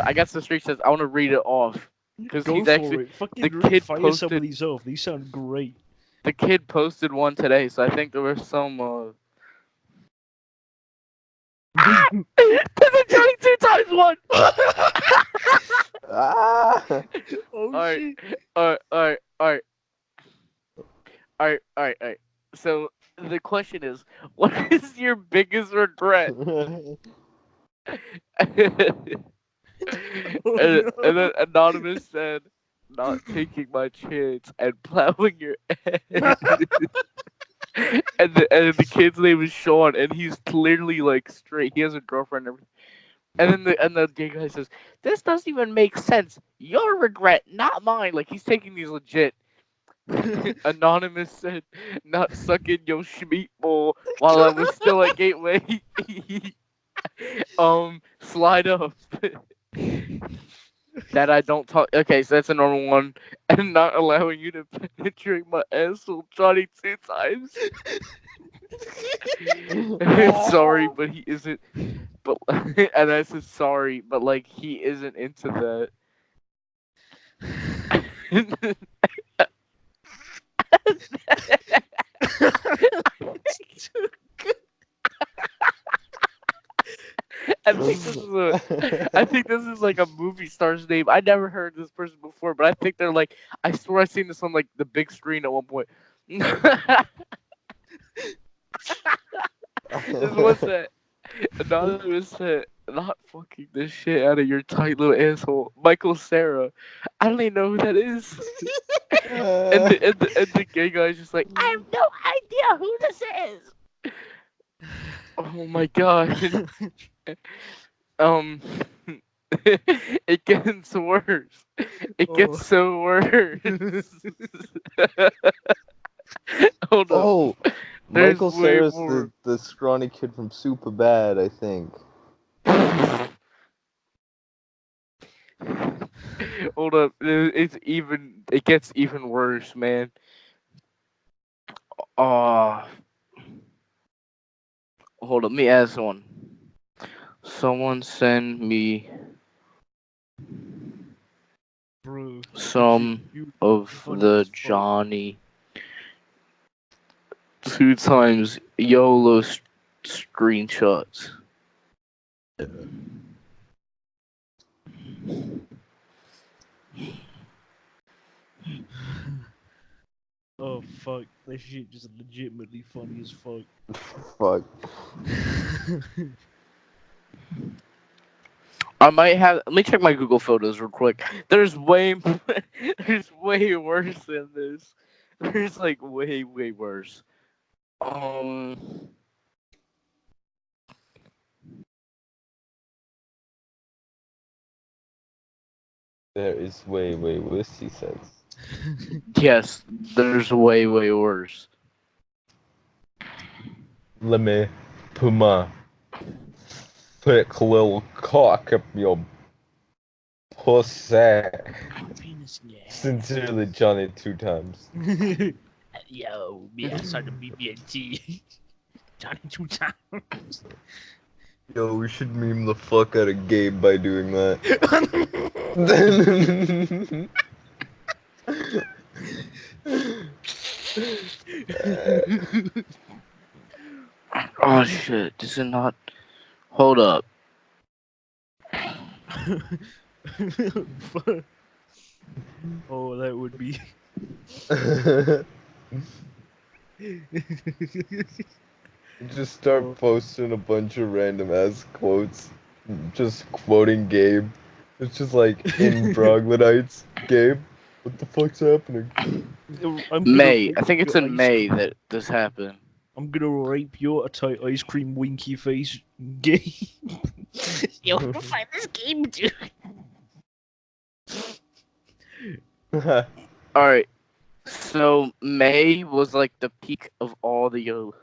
I got some screenshots. I want to read it off because Go he's for actually it. Fucking the kid fire some of posted these off. These sound great. the kid posted one today, so I think there was some there's a Johnny two times one. Ah! Oh Alright, shit. alright. So the question is, what is your biggest regret? Oh, and no. then Anonymous said, not taking my chance and plowing your head. and the kid's name is Sean, and he's clearly like straight. He has a girlfriend and everything. And the gay guy says, "This doesn't even make sense. Your regret, not mine." Like he's taking these legit. Anonymous said, "Not sucking your schmeat bowl while I was still at Gateway." Slide up. That I don't talk. Okay, so that's a normal one, and not allowing you to penetrate my asshole, Johnny, 2 times. Sorry, but he isn't. But and I said sorry, but like he isn't into that. I think this is like a movie star's name. I never heard this person before, but I think they're like. I swear I seen this on like the big screen at one point. This one said, Anonymous said, not fucking this shit out of your tight little asshole. Michael Sarah. I don't even know who that is. And the gay guy's just like, I have no idea who this is. Oh my god. It gets worse. It Oh. gets so worse. Hold up. Oh, There's Michael way Cera's more. the scrawny kid from Superbad, I think. Hold up. It gets even worse, man. Oh, hold up. Let me ask one. Someone send me Bro, some you of funny the as fuck. Johnny 2 times YOLO screenshots. Oh fuck, that shit just legitimately funny as fuck. Fuck. I might have. Let me check my Google Photos real quick. There's way, there's way worse than this. There's like way worse. Um, There is way worse, he says. yes, there's way worse. Let me put my thick little cock up your pussy. Penis in your head. Sincerely, Johnny 2 times. Yo, me outside the BB&T. Johnny 2 times. Yo, we should meme the fuck out of Gabe by doing that. Oh shit! Does it not? Hold up. Oh, that would be. Just start Oh. posting a bunch of random ass quotes. Just quoting Gabe. It's just like in Brogladites, Gabe, what the fuck's happening? I'm May. rape I think it's your in ice May cream. that this happened. I'm gonna rape your tight ice cream winky face gay. Yo, find this game, dude. All right. So May was like the peak of all the YOLOs.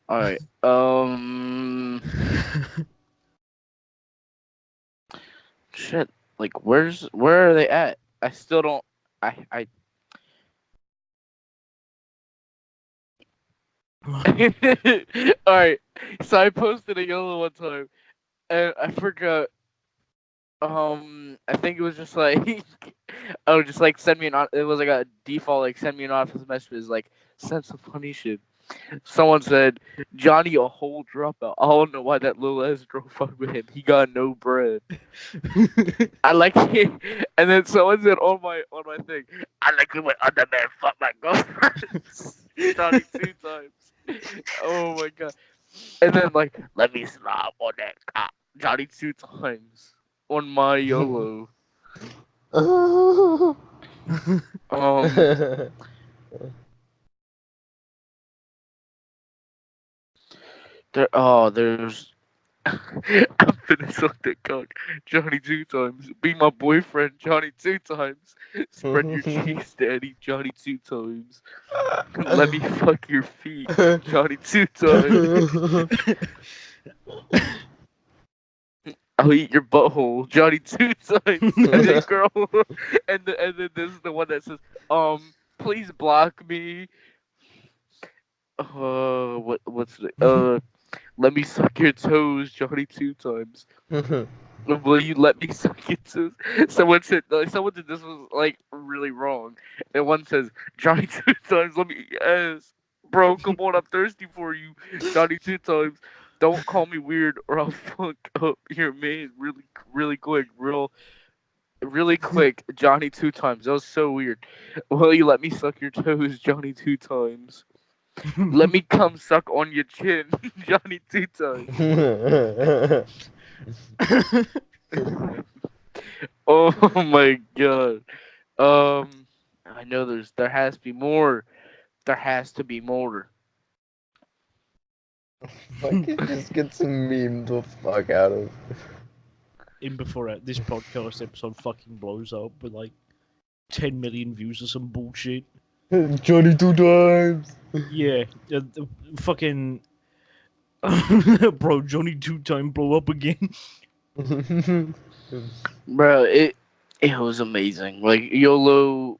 All right. Shit. Like, where are they at? I still don't. I. All right. So I posted a YOLO one time, and I forgot. I think it was just like, oh, just like send me an. It was like a default like send me an office messages like send some funny shit. Someone said Johnny a whole dropout. I don't know why that little ass girl fucked with him. He got no bread. I like it. And then someone said on my thing, I like it when other men fuck my girlfriend. Johnny 2 times. Oh my god. And then like, let me slob on that cock. Johnny 2 times on my YOLO. There's I'm finna suck that cock. Johnny 2 times. Be my boyfriend. Johnny 2 times. Spread your cheeks, daddy. Johnny 2 times. Let me fuck your feet. Johnny 2 times. I'll eat your butthole. Johnny 2 times. And then girl. and then this is the one that says, please block me. What's the let me suck your toes, Johnny 2 times. Will you let me suck your toes? Someone said this was like really wrong. And one says, Johnny 2 times, let me eat your ass. Bro, come on, I'm thirsty for you. Johnny 2 times. Don't call me weird or I'll fuck up your man really quick. Really quick, Johnny 2 times. That was so weird. Will you let me suck your toes, Johnny 2 times? Let me come suck on your chin, Johnny 2 times. Oh my god. I know there has to be more. There has to be more. I could just get some memed the fuck out of. In before this podcast episode fucking blows up with like 10 million views or some bullshit. Johnny 2 times. Yeah, fucking bro, Johnny 2 time blow up again. Bro, it was amazing. Like YOLO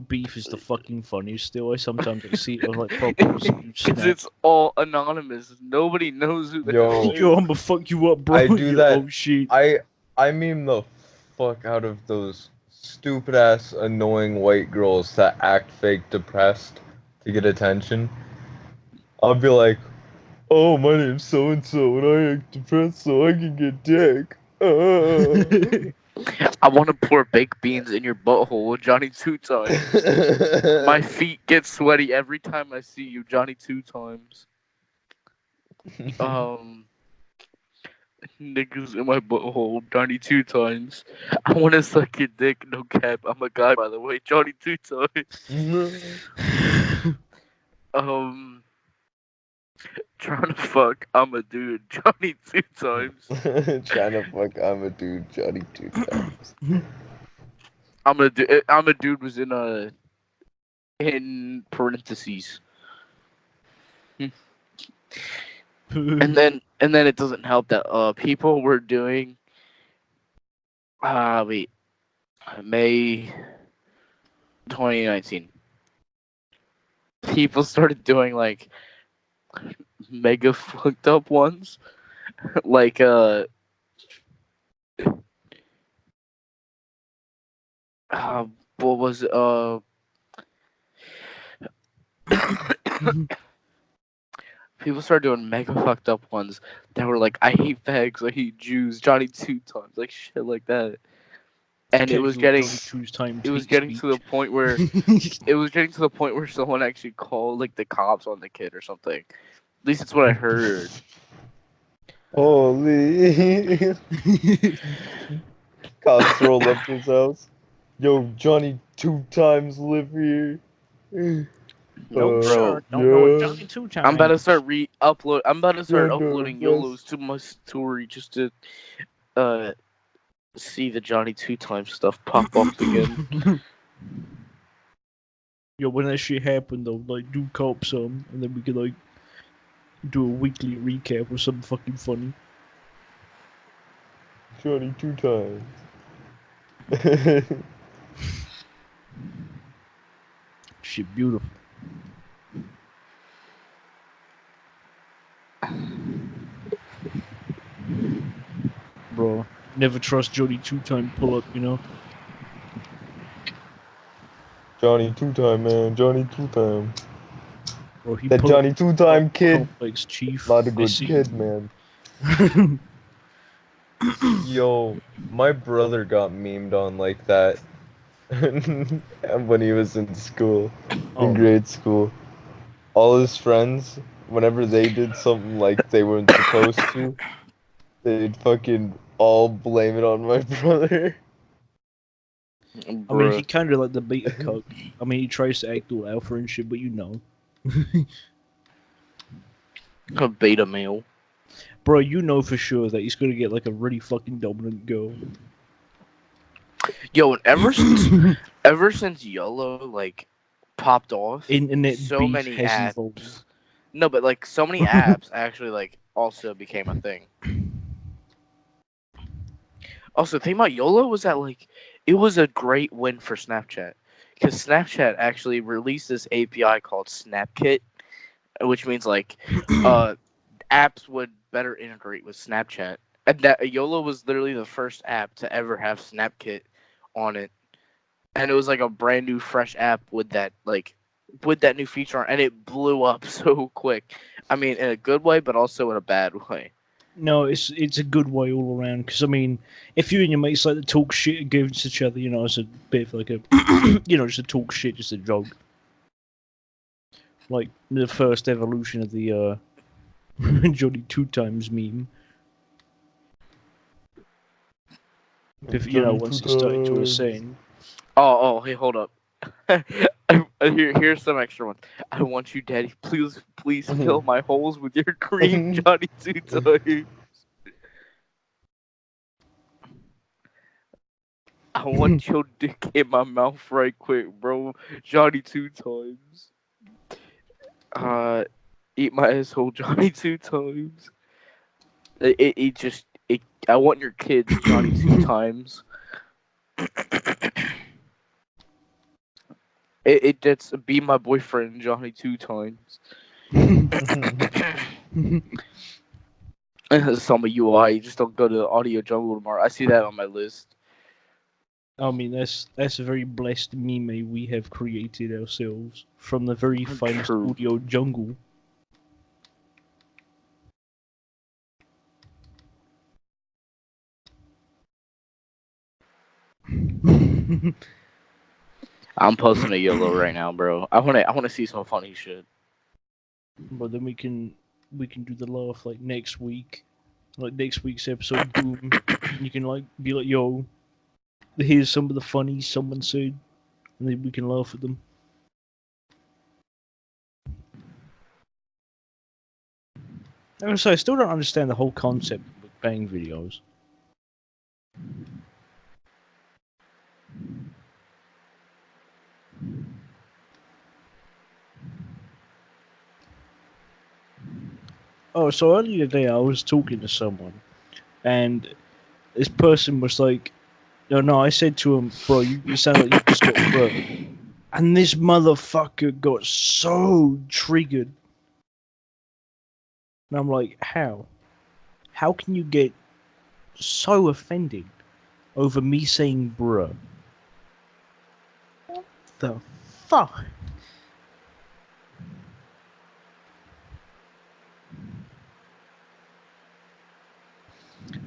beef is the fucking funniest still. I sometimes see it on like profiles and because it's all anonymous. Nobody knows who the Yo. hell it is. Yo, I'ma fuck you up, bro. I do that. Oh shit. I meme the fuck out of those stupid ass annoying white girls that act fake depressed to get attention. I'll be like, oh, my name's so and so and I act depressed so I can get dick. I want to pour baked beans in your butthole, Johnny 2 times. My feet get sweaty every time I see you, Johnny 2 times. Niggas in my butthole, Johnny 2 times. I want to suck your dick, no cap. I'm a guy, by the way, Johnny 2 times. Trying to fuck, I'm a dude, Johnny 2 times. Trying to fuck, I'm a dude, Johnny 2 times. I'm a dude was in parentheses. And then it doesn't help that people were doing May 2019. People started doing like mega fucked up ones. Like what was people started doing mega fucked up ones that were like, I hate fags, I hate Jews, Johnny 2 times, like shit like that. And it was getting to the point where someone actually called like the cops on the kid or something. At least it's what I heard. Holy. Cops roll up to his house. Yo, Johnny 2 times live here. No, sir. Don't yeah. know what Johnny 2 times. I'm about to start uploading Yeah. YOLOs to my story just to see the Johnny 2 times stuff pop up again. Yo, when that shit happened though, like do cop some, and then we could like do a weekly recap or something fucking funny. Johnny 2 times. Shit, beautiful. Bro, never trust Johnny 2 time pull up, you know? Johnny 2 time, man. Johnny 2 time. Bro, he That put Johnny two-time kid. complex chief. Not a good Messi. kid, man. Yo, my brother got memed on like that when he was in school, in grade school. All his friends, whenever they did something like they weren't supposed to, they'd fucking all blame it on my brother. I mean, Bruh. he kind of like the beta cuck. I mean, he tries to act all alpha and shit, but you know. A beta male. Bro, you know for sure that he's gonna get like a really fucking dominant girl. Yo, and ever since YOLO like popped off, Internet so beef many has apps. evolved. No, but like so many apps actually like also became a thing. Also, the thing about YOLO was that like it was a great win for Snapchat because Snapchat actually released this API called SnapKit, which means like apps would better integrate with Snapchat. And that YOLO was literally the first app to ever have SnapKit on it, and it was like a brand new, fresh app with that new feature on, and it blew up so quick. I mean, in a good way, but also in a bad way. No, it's a good way all around. Because I mean, if you and your mates like to talk shit against each other, you know, it's a bit of like a, you know, just to talk shit, just a joke. Like the first evolution of the Johnny two times meme. If you know, once it started to ascend. Oh, hey, hold up. Here's some extra ones. I want you, Daddy. Please fill my holes with your cream, Johnny two times. I want your dick in my mouth right quick, bro. Johnny two times. Eat my asshole, Johnny two times. I want your kids, Johnny two times. That's be my boyfriend, Johnny two times. Some of UI, you just don't go to the audio jungle tomorrow. I see that on my list. I mean, that's a very blessed meme we have created ourselves from the very finest True. audio jungle. I'm posting a YOLO right now, bro. I wanna see some funny shit. But then we can do the laugh like next week, like next week's episode. Boom, you can like be like, yo, here's some of the funnies someone said, and then we can laugh at them. So I still don't understand the whole concept of bang videos. Oh, so earlier today I was talking to someone, and this person was like, no, I said to him, bro, you sound like you just got burnt. And this motherfucker got so triggered. And I'm like, how? How can you get so offended over me saying bruh? What the fuck?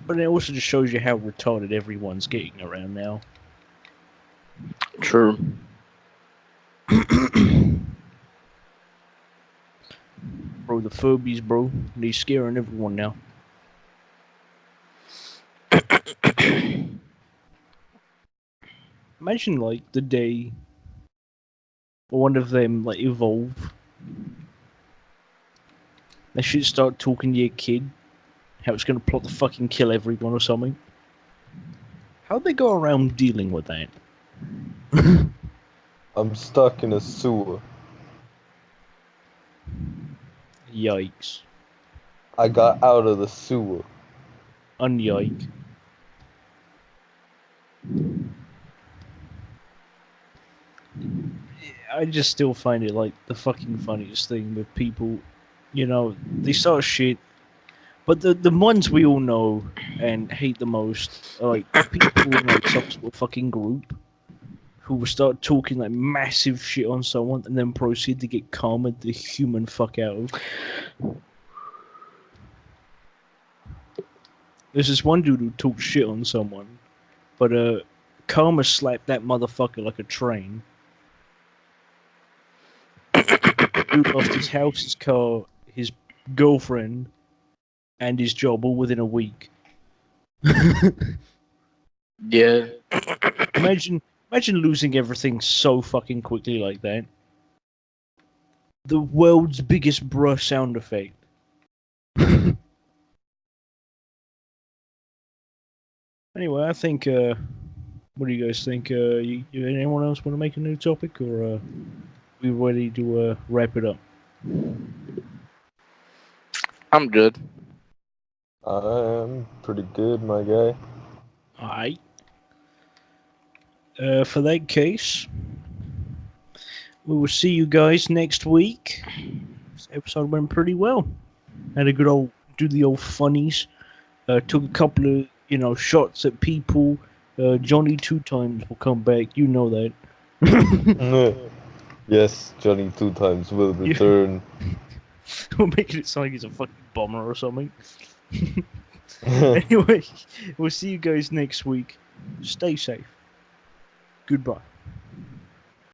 But it also just shows you how retarded everyone's getting around now. True. Bro, the Furbies, bro, they're scaring everyone now. Imagine, like, the day one of them, like, evolve. They should start talking to your kid. How it's gonna plot to fucking kill everyone or something. How'd they go around dealing with that? I'm stuck in a sewer. Yikes. I got out of the sewer. Unyike. I just still find it like the fucking funniest thing with people, you know, they start shit, but the ones we all know and hate the most are like people in like some sort of fucking group who will start talking like massive shit on someone and then proceed to get Karma the human fuck out of. There's this one dude who talks shit on someone, but Karma slapped that motherfucker like a train. Dude lost his house, his car, his girlfriend, and his job all within a week. Yeah. Imagine losing everything so fucking quickly like that. The world's biggest bruh sound effect. Anyway, I think. What do you guys think? Anyone else want to make a new topic, or we ready to wrap it up? I'm good. I'm pretty good, my guy. Alright. For that case, we will see you guys next week. This episode went pretty well. Had a good old do the old funnies. Took a couple of shots at people. Johnny 2 times will come back. You know that. Yes, Johnny 2 times will return. We're making it sound like he's a fucking bomber or something. Anyway, we'll see you guys next week. Stay safe. Goodbye.